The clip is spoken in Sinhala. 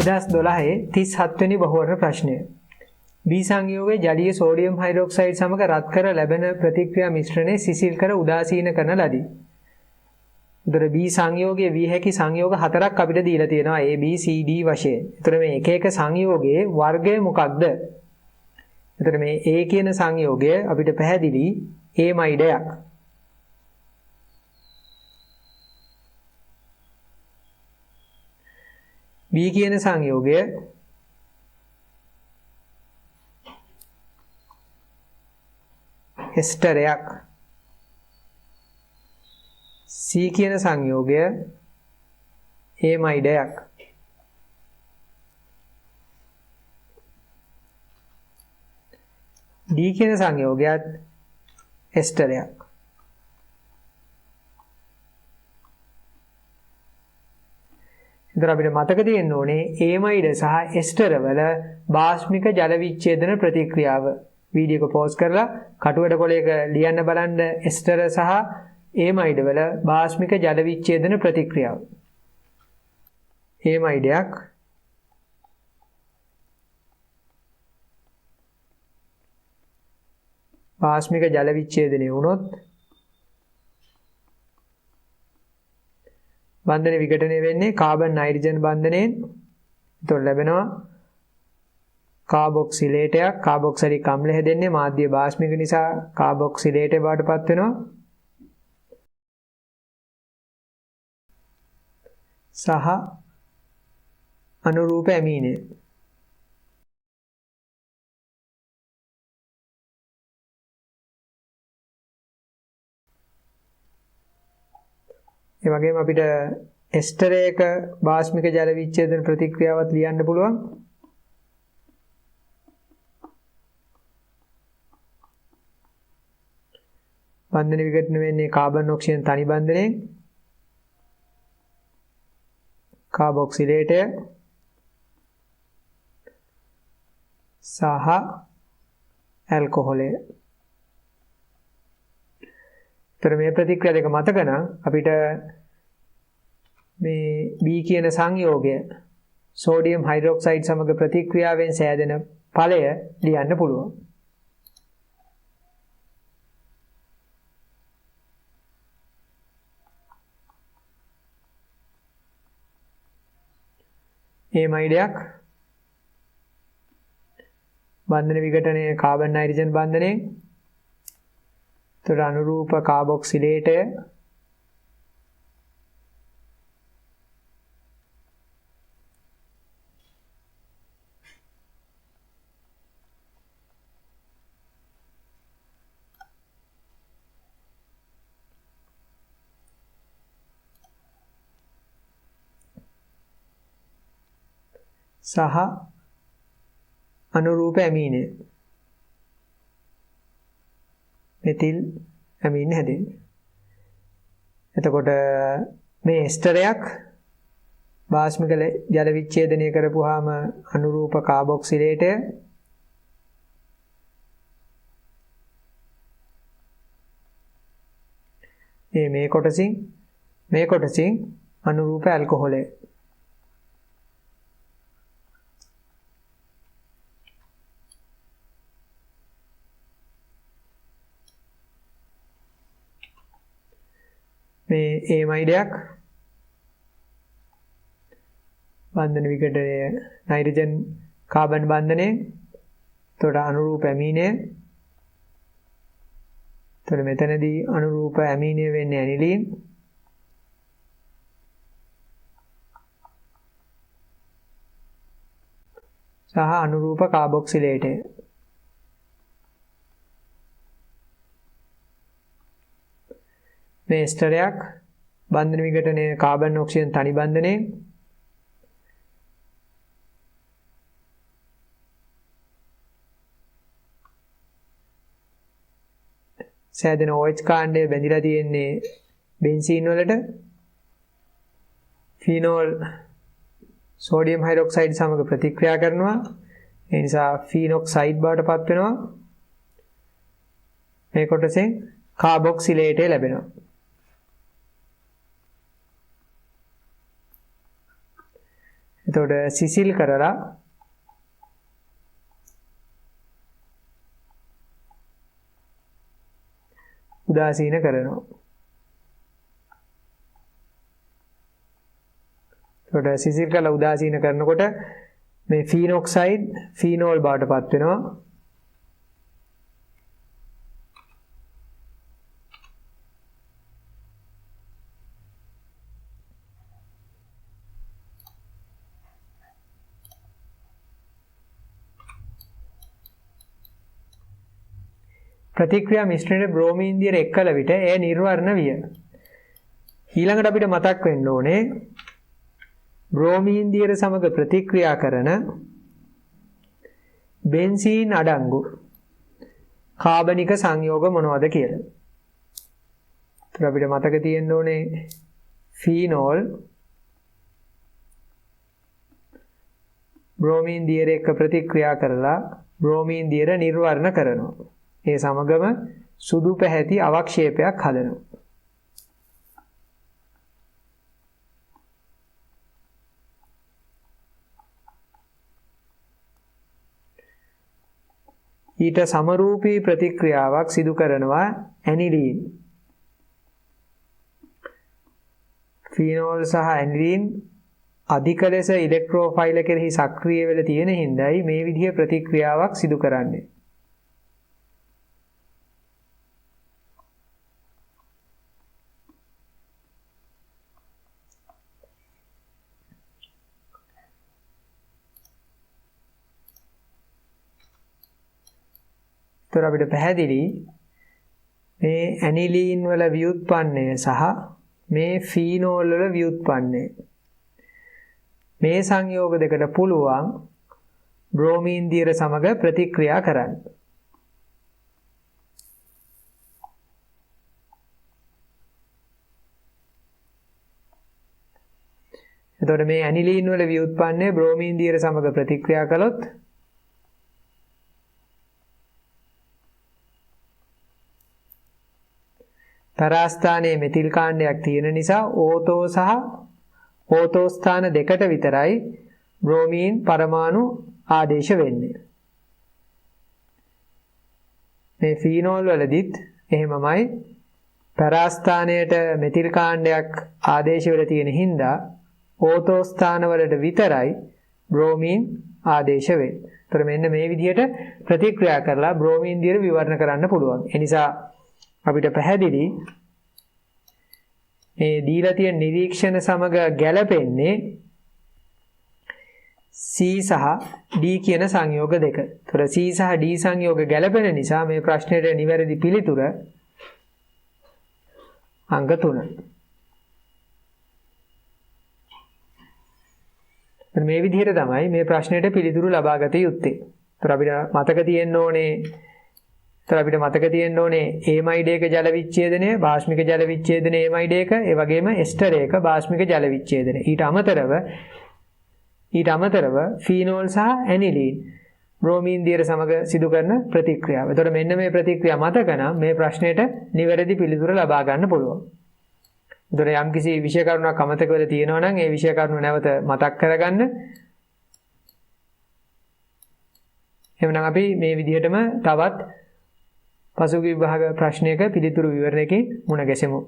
2012 37 වෙනි බහුවර්ණ ප්‍රශ්නය. B සංයෝගයේ ජලීය සෝඩියම් හයිඩ්‍රොක්සයිඩ් සමග රත් කර ලැබෙන ප්‍රතික්‍රියා මිශ්‍රණය සිසිල් කර උදාසීන කරන ලදී. උතර B සංයෝගයේ වී හැකි සංයෝග හතරක් අපිට දීලා තියෙනවා A B C D වශයෙන්. උතර මේ එක එක සංයෝගයේ වර්ගය මොකක්ද? උතර මේ A කියන සංයෝගය අපිට පැහැදිලි ඒමයිඩයක්. B කියන සංයෝගය එස්ටරයක්. C කියන සංයෝගය ඒමයිඩයක්. D කියන සංයෝගයත් එස්ටරයක්. ඉතින් අපිට මතක තියෙන්න ඕනේ ඒමයිඩ සහ එස්ටර වල බාෂ්මික ජල විච්ඡේදන ප්‍රතික්‍රියාව. වීඩියෝ එක පෝස් කරලා කටුවැඩ කොලයක ලියන්න බලන්න එස්ටර සහ ඒමයිඩ වල බාෂ්මික ජල විච්ඡේදන ප්‍රතික්‍රියාව. ඒමයිඩයක් බාෂ්මික ජල විච්ඡේදනය වුණොත් බන්ධන විඝටනය වෙන්නේ කාබන් නයිට්‍රජන් බන්ධනයෙන්. එතකොට ලැබෙනවා කාබොක්සිලේටයක්. කාබොක්සිලික් අම්ල හැදෙන්නේ මාධ්‍ය බාෂ්මික නිසා කාබොක්සිලේටය බවටපත් වෙනවා. සහ අනුරූප ඇමීනය. ඒ වගේම අපිට එස්ටරයක බාෂ්මික ජල විච්ඡේදන ප්‍රතික්‍රියාවත් ලියන්න පුළුවන්. බන්ධන විඝටන වෙන්නේ කාබන් ඔක්සිජන් තනි බන්ධනයෙන්. කාබොක්සිලේටය සහ ඇල්කොහොලය. තර මේ ප්‍රතික්‍රියා දෙක මතක නම් අපිට මේ B කියන සංයෝගය සෝඩියම් හයිඩ්‍රොක්සයිඩ් සමග ප්‍රතික්‍රියාවෙන් සෑදෙන ඵලය ලියන්න පුළුවන්. ඒමයිඩයක් බන්ධන විඝටනයේ කාබන් නයිට්‍රජන් බන්ධනයෙන්. තොර අනුරූප කාබොක්සිලේටය සහ අනුරූප ඇමීනය මෙතිල් ඇමීන් හැදෙන්නේ. එතකොට මේ එස්ටරයක් බාෂ්මික ජල විච්ඡේදනය කරපුවාම අනුරූප කාබොක්සිලේටය මේ කොටසින් අනුරූප ඇල්කොහොලය. මේ ඒමයිඩයක් බන්ධන විඝටනය නයිට්‍රජන් කාබන් බන්ධනයෙන්. එතකොට අනුරූප ඇමීනය. එතකොට මෙතනදී අනුරූප ඇමීනය වෙන්නේ ඇනිලීන්. සහ අනුරූප කාබොක්සිලේටය. මේ එස්ටරයක් බන්ධන විඝටනයේ කාබන් ඔක්සිජන් තනි බන්ධනයෙන්. සෑදෙන OH කාණ්ඩය බැඳිලා තියෙන්නේ බෙන්සීන් වලට. ෆීනෝල් සෝඩියම් හයිඩ්‍රොක්සයිඩ් සමග ප්‍රතික්‍රියා කරනවා. ඒ නිසා ෆීනොක්සයිඩ් බවට පත් වෙනවා. මේ කොටසෙන් කාබොක්සිලේටය ලැබෙනවා. එතකොට සිසිල් කරලා උදාසීන කරනවා. එතකොට සිසිල් කරලා උදාසීන කරනකොට මේ ෆීනොක්සයිඩ් ෆීනෝල් බවට පත් වෙනවා. ප්‍රතික්‍රියා මිශ්‍රණයේ බ්‍රෝමීන් දියර එක් කළ විට එය නිර්වර්ණ විය. ඊළඟට අපිට මතක් වෙන්න ඕනේ බ්‍රෝමීන් දියර සමග ප්‍රතික්‍රියා කරන බෙන්සීන් අඩංගු කාබනික සංයෝග මොනවද කියලා. ඒත් අපිට මතක තියෙන්න ඕනේ ෆීනෝල් බ්‍රෝමීන් දියර එක්ක ප්‍රතික්‍රියා කරලා බ්‍රෝමීන් දියර නිර්වර්ණ කරනවා. ඒ සමගම සුදු පැහැති අවක්ෂේපයක් හදනවා. ඊට සමරූපී ප්‍රතික්‍රියාවක් සිදු කරනවා ඇනිලීන්. ෆීනෝල් සහ ඇනිලීන් අධික ලෙස ඉලෙක්ට්‍රෝෆයිල කෙරෙහි සක්‍රිය වෙලා තියෙන හින්දායි මේ විදිහේ ප්‍රතික්‍රියාවක් සිදු කරන්නේ. අපිට පැහැදිලි මේ ඇනිලීන් වල ව්‍යුත්පන්නය සහ මේ ෆීනෝල් වල ව්‍යුත්පන්නය මේ සංයෝග දෙකට පුළුවන් බ්‍රෝමීන් දියර සමග ප්‍රතික්‍රියා කරන්න. එතකොට මේ ඇනිලීන් වල ව්‍යුත්පන්නය බ්‍රෝමීන් දියර සමග ප්‍රතික්‍රියා කළොත් තරාස්ථානයේ මෙතිල් කාණ්ඩයක් තියෙන නිසා ඕතෝ සහ ඕතෝ ස්ථාන දෙකට විතරයි බ්‍රෝමීන් පරමාණු ආදේශ වෙන්නේ. මේ ෆීනෝල් වලදීත් එහෙමමයි තරාස්ථානයට මෙතිල් කාණ්ඩයක් ආදේශ වෙලා තියෙන හින්දා ඕතෝ ස්ථාන වලට විතරයි බ්‍රෝමීන් ආදේශ වෙන්නේ. ඒතර මෙන්න මේ විදිහට ප්‍රතික්‍රියා කරලා බ්‍රෝමීන් දියර විවරණ කරන්න පුළුවන්. ඒ නිසා අපිට පැහැදිලි මේ දීලා තියෙන නිරීක්ෂණ සමග ගැලපෙන්නේ C සහ D කියන සංයෝග දෙක. ඒතර C සහ D සංයෝග ගැලපෙන නිසා මේ ප්‍රශ්නෙට නිවැරදි පිළිතුර අංක 3. මේ විදිහට තමයි මේ ප්‍රශ්නෙට පිළිතුරු ලබා ගත යුත්තේ. ඒතර අපිට මතක තියෙන්න ඕනේ ඒමයිඩ් එක ජල විච්ඡේදනය, භාෂ්මික ජල විච්ඡේදනය ඒමයිඩ් එක, ඒ වගේම එස්ටර් එක භාෂ්මික ජල විච්ඡේදනය. ඊට අමතරව ෆීනෝල් සහ ඇනිලීන් බ්‍රෝමීන් දියර සමග සිදු කරන ප්‍රතික්‍රියාව. එතකොට මෙන්න මේ ප්‍රතික්‍රියා මතක නම් මේ ප්‍රශ්නෙට නිවැරදි පිළිතුර ලබා ගන්න පුළුවන්. එතකොට යම්කිසි විෂය කරුණක් අමතක වෙලා තියෙනවා නම් ඒ විෂය කරුණ නැවත මතක් කරගන්න. එහෙනම් අපි මේ විදිහටම තවත් පසුගිය විභාග ප්‍රශ්නයක පිළිතුරු විවරණයකින් මුණ ගැසෙමු.